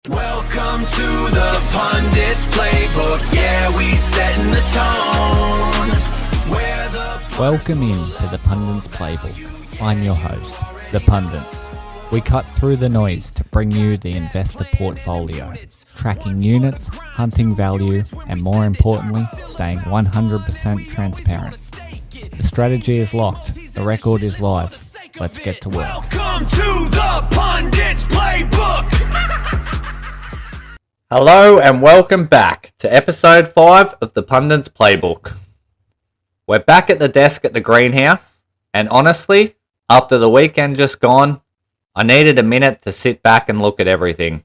Welcome to the Pundit's Playbook. Yeah, we setting the tone. Welcome in to the Pundit's Playbook. I'm your host, the Pundit. We cut through the noise to bring you the investor portfolio, tracking units, hunting value, and more importantly, staying 100% transparent. The strategy is locked. The record is live. Let's get to work. Welcome to the Pundit's Playbook. Hello and welcome back to episode 5 of the Pundit's Playbook. We're back at the desk at the greenhouse, and honestly, after the weekend just gone, I needed a minute to sit back and look at everything.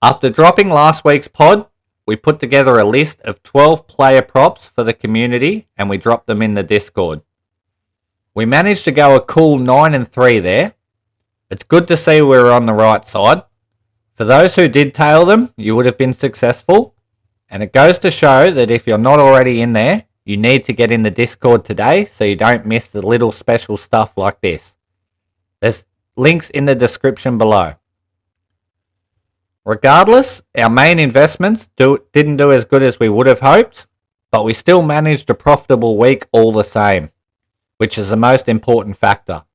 After dropping last week's pod, we put together a list of 12 player props for the community and we dropped them in the Discord. We managed to go a cool 9-3 there. It's good to see we were on the right side. For those who did tail them, you would have been successful. And it goes to show that if you're not already in there, you need to get in the Discord today so you don't miss the little special stuff like this. There's links in the description below. Regardless, our main investments didn't do as good as we would have hoped, but we still managed a profitable week all the same, which is the most important factor.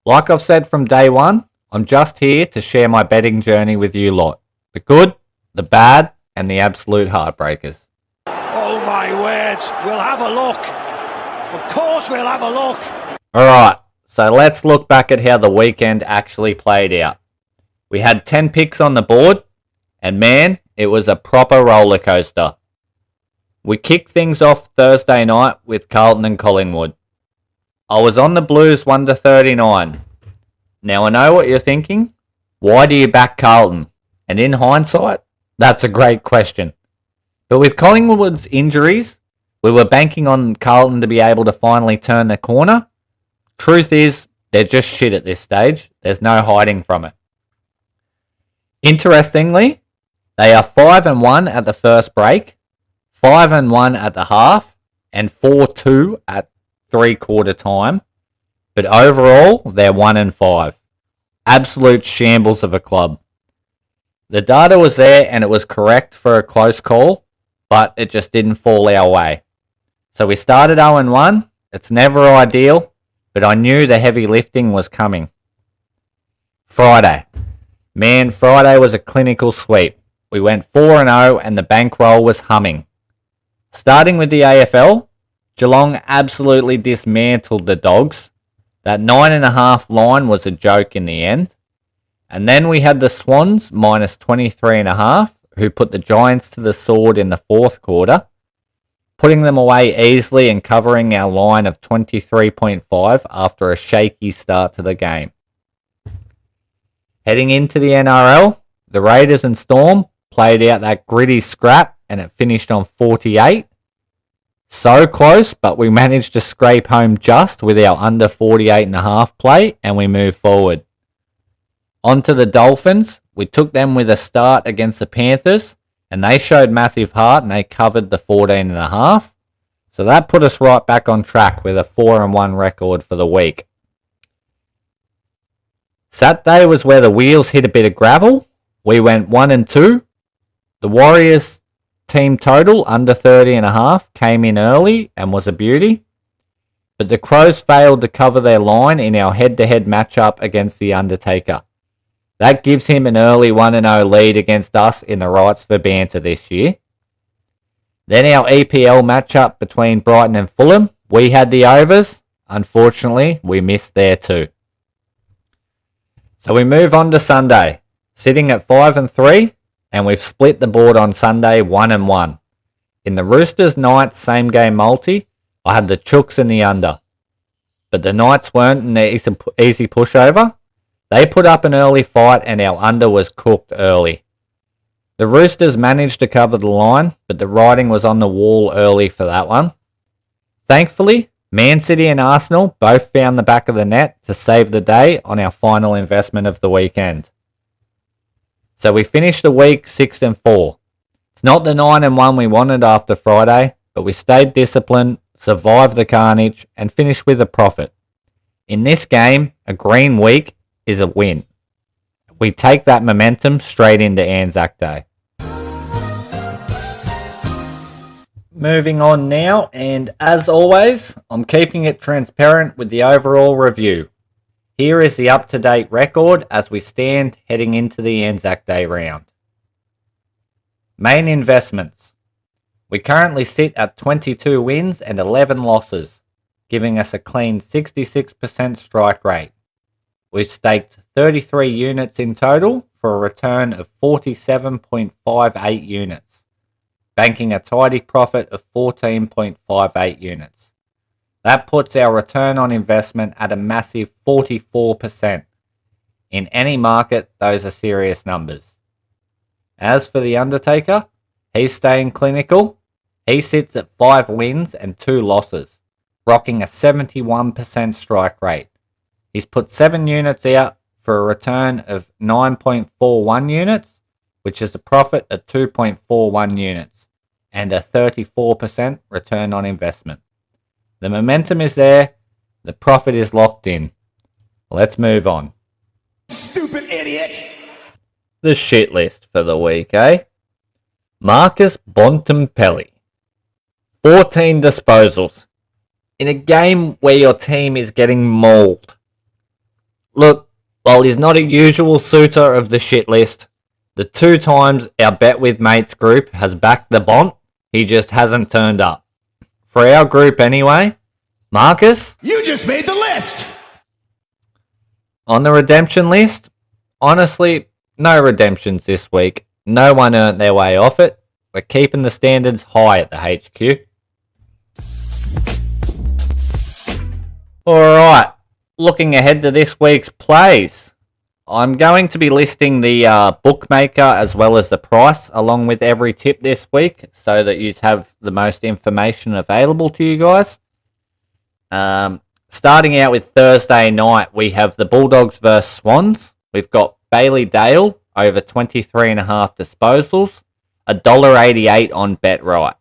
Like I've said from day one, I'm just here to share my betting journey with you lot. The good, the bad, and the absolute heartbreakers. Oh my word, we'll have a look. Of course we'll have a look. Alright, so let's look back at how the weekend actually played out. We had 10 picks on the board, and man, it was a proper roller coaster. We kicked things off Thursday night with Carlton and Collingwood. I was on the Blues 1-39. Now I know what you're thinking. Why do you back Carlton? And in hindsight, that's a great question. But with Collingwood's injuries, we were banking on Carlton to be able to finally turn the corner. Truth is, they're just shit at this stage. There's no hiding from it. Interestingly, they are 5-1 at the first break, 5-1 at the half, and 4-2 at three-quarter time. But overall, they're 1-5. Absolute shambles of a club. The data was there and it was correct for a close call, but it just didn't fall our way. So we started 0-1. It's never ideal, but I knew the heavy lifting was coming. Friday. Man, Friday was a clinical sweep. We went 4-0 and the bankroll was humming. Starting with the AFL, Geelong absolutely dismantled the Dogs. That 9.5 line was a joke in the end. And then we had the Swans minus 23.5, who put the Giants to the sword in the fourth quarter, putting them away easily and covering our line of 23.5 after a shaky start to the game. Heading into the NRL, the Raiders and Storm played out that gritty scrap and it finished on 48. So close, but we managed to scrape home just with our under 48.5 play and we move forward. On to the Dolphins. We took them with a start against the Panthers and they showed massive heart and they covered the 14.5. So that put us right back on track with a 4-1 record for the week. Saturday was where the wheels hit a bit of gravel. We went 1-2. The Warriors team total under 30.5 came in early and was a beauty. But the Crows failed to cover their line in our head-to-head matchup against the Undertaker. That gives him an early 1-0 lead against us in the rights for banter this year. Then our EPL matchup between Brighton and Fulham, we had the overs. Unfortunately, we missed there too. So we move on to Sunday, sitting at 5-3, and we've split the board on Sunday 1-1. In the Roosters Knights same game multi, I had the Chooks in the under. But the Knights weren't an easy pushover. They put up an early fight and our under was cooked early. The Roosters managed to cover the line, but the writing was on the wall early for that one. Thankfully, Man City and Arsenal both found the back of the net to save the day on our final investment of the weekend. So we finished the week 6-4. It's not the 9-1 we wanted after Friday, but we stayed disciplined, survived the carnage, and finished with a profit. In this game, a green week is a win. we take that momentum straight into Anzac Day. Moving on now, and as always, I'm keeping it transparent with the overall review. Here is the up-to-date record as we stand heading into the Anzac Day round. Main investments. We currently sit at 22 wins and 11 losses, giving us a clean 66% strike rate. We've staked 33 units in total for a return of 47.58 units, banking a tidy profit of 14.58 units. That puts our return on investment at a massive 44%. In any market, those are serious numbers. As for the Undertaker, he's staying clinical. He sits at 5 wins and 2 losses, rocking a 71% strike rate. He's put 7 units out for a return of 9.41 units, which is a profit of 2.41 units, and a 34% return on investment. The momentum is there, the profit is locked in. Let's move on. Stupid idiot! The shit list for the week, eh? Marcus Bontempelli. 14 disposals. In a game where your team is getting mauled. Look, while he's not a usual suitor of the shit list, the 2 times our Bet With Mates group has backed the Bont, he just hasn't turned up. For our group anyway, Marcus? You just made the list! On the redemption list, honestly, no redemptions this week. No one earned their way off it. We're keeping the standards high at the HQ. Alright, looking ahead to this week's plays. I'm going to be listing the bookmaker as well as the price along with every tip this week so that you have the most information available to you guys. Starting out with Thursday night, we have the Bulldogs vs Swans. We've got Bailey Dale over 23.5 disposals, $1.88 on Bet Right.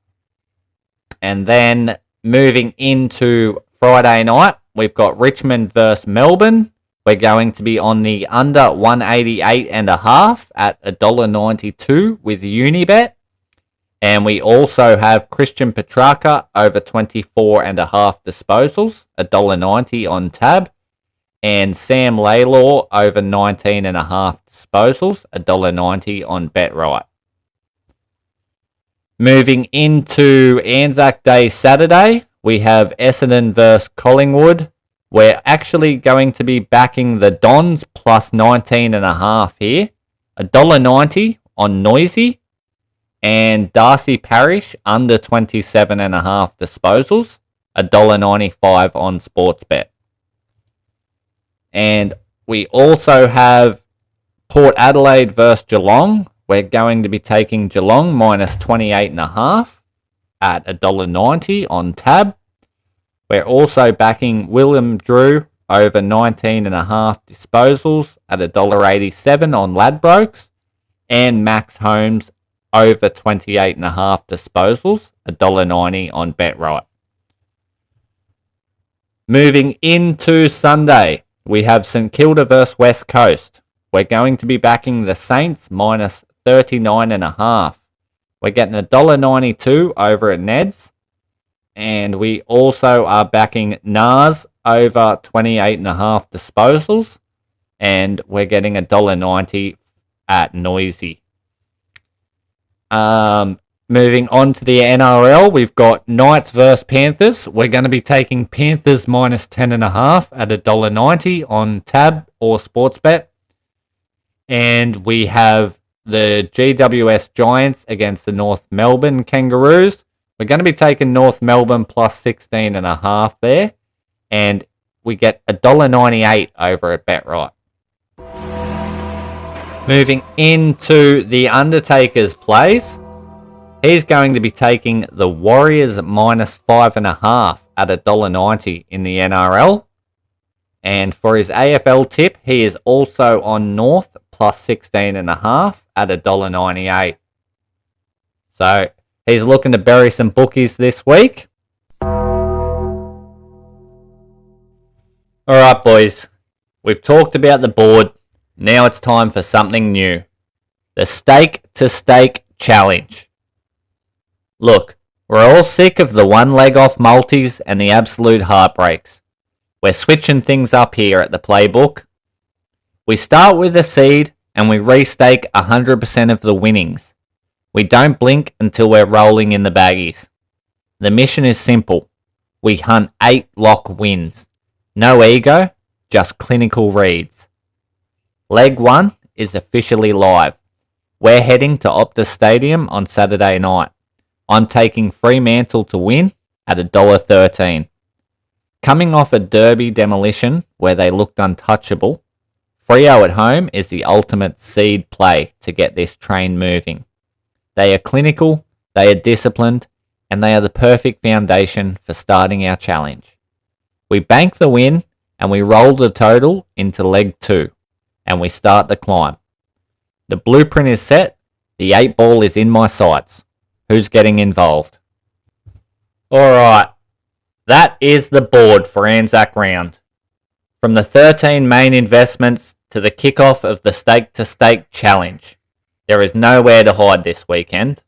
And then moving into Friday night, we've got Richmond vs Melbourne. We're going to be on the under 188.5 at $1.92 with Unibet. And we also have Christian Petrarca over 24.5 disposals, $1.90 on Tab. And Sam Lalor over 19.5 disposals, $1.90 on Bet Right. Moving into Anzac Day Saturday, we have Essendon vs Collingwood. We're actually going to be backing the Dons plus 19.5 here. $1.90 on Noisy. And Darcy Parish under 27.5 disposals. $1.95 on Sportsbet. And we also have Port Adelaide versus Geelong. We're going to be taking Geelong minus 28.5 at $1.90 on Tab. We're also backing Willem Drew over 19.5 disposals at $1.87 on Ladbrokes, and Max Holmes over 28.5 disposals, $1.90 on Bet Right. Moving into Sunday, we have St Kilda vs West Coast. We're going to be backing the Saints minus 39.5. We're getting $1.92 over at Ned's. And we also are backing Nars over 28.5 disposals. And we're getting $1.90 at Noisy. Moving on to the NRL, we've got Knights vs Panthers. We're going to be taking Panthers minus 10.5 at $1.90 on Tab or Sportsbet. And we have the GWS Giants against the North Melbourne Kangaroos. We're going to be taking North Melbourne plus 16.5 there. And we get $1.98 over at Bet Right. Moving into the Undertaker's plays. He's going to be taking the Warriors minus 5.5 at $1.90 in the NRL. And for his AFL tip, he is also on North plus 16.5 at $1.98. So he's looking to bury some bookies this week. Alright boys, we've talked about the board. Now it's time for something new. The Stake to Stake Challenge. Look, we're all sick of the one leg off multis and the absolute heartbreaks. We're switching things up here at the Playbook. We start with a seed and we restake 100% of the winnings. We don't blink until we're rolling in the baggies. The mission is simple. We hunt 8 lock wins. No ego, just clinical reads. Leg 1 is officially live. We're heading to Optus Stadium on Saturday night. I'm taking Fremantle to win at $1.13. Coming off a Derby demolition where they looked untouchable, Freo at home is the ultimate seed play to get this train moving. They are clinical, they are disciplined, and they are the perfect foundation for starting our challenge. We bank the win and we roll the total into leg 2, and we start the climb. The blueprint is set, the 8 ball is in my sights. Who's getting involved? Alright, that is the board for Anzac Round. From the 13 main investments to the kickoff of the Stake to Stake Challenge. There is nowhere to hide this weekend.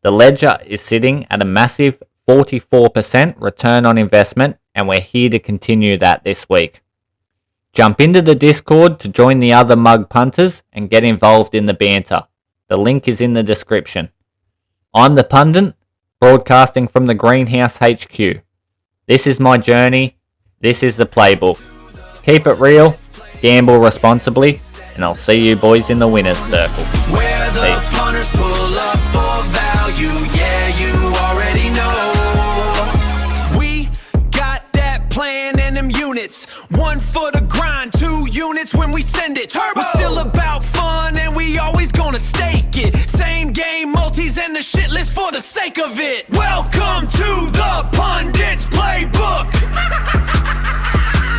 The ledger is sitting at a massive 44% return on investment, and we're here to continue that this week. Jump into the Discord to join the other mug punters and get involved in the banter. The link is in the description. I'm the Pundit, broadcasting from the Greenhouse HQ. This is my journey. This is the Playbook. Keep it real, gamble responsibly, and I'll see you boys in the winner's circle. Where the punters pull up for value, yeah, you already know. We got that plan and them units. 1 for the grind, 2 units when we send it. Turbo! We're still about fun and we always gonna stake it. Same game, multis and the shit list for the sake of it. Welcome to the Pundit.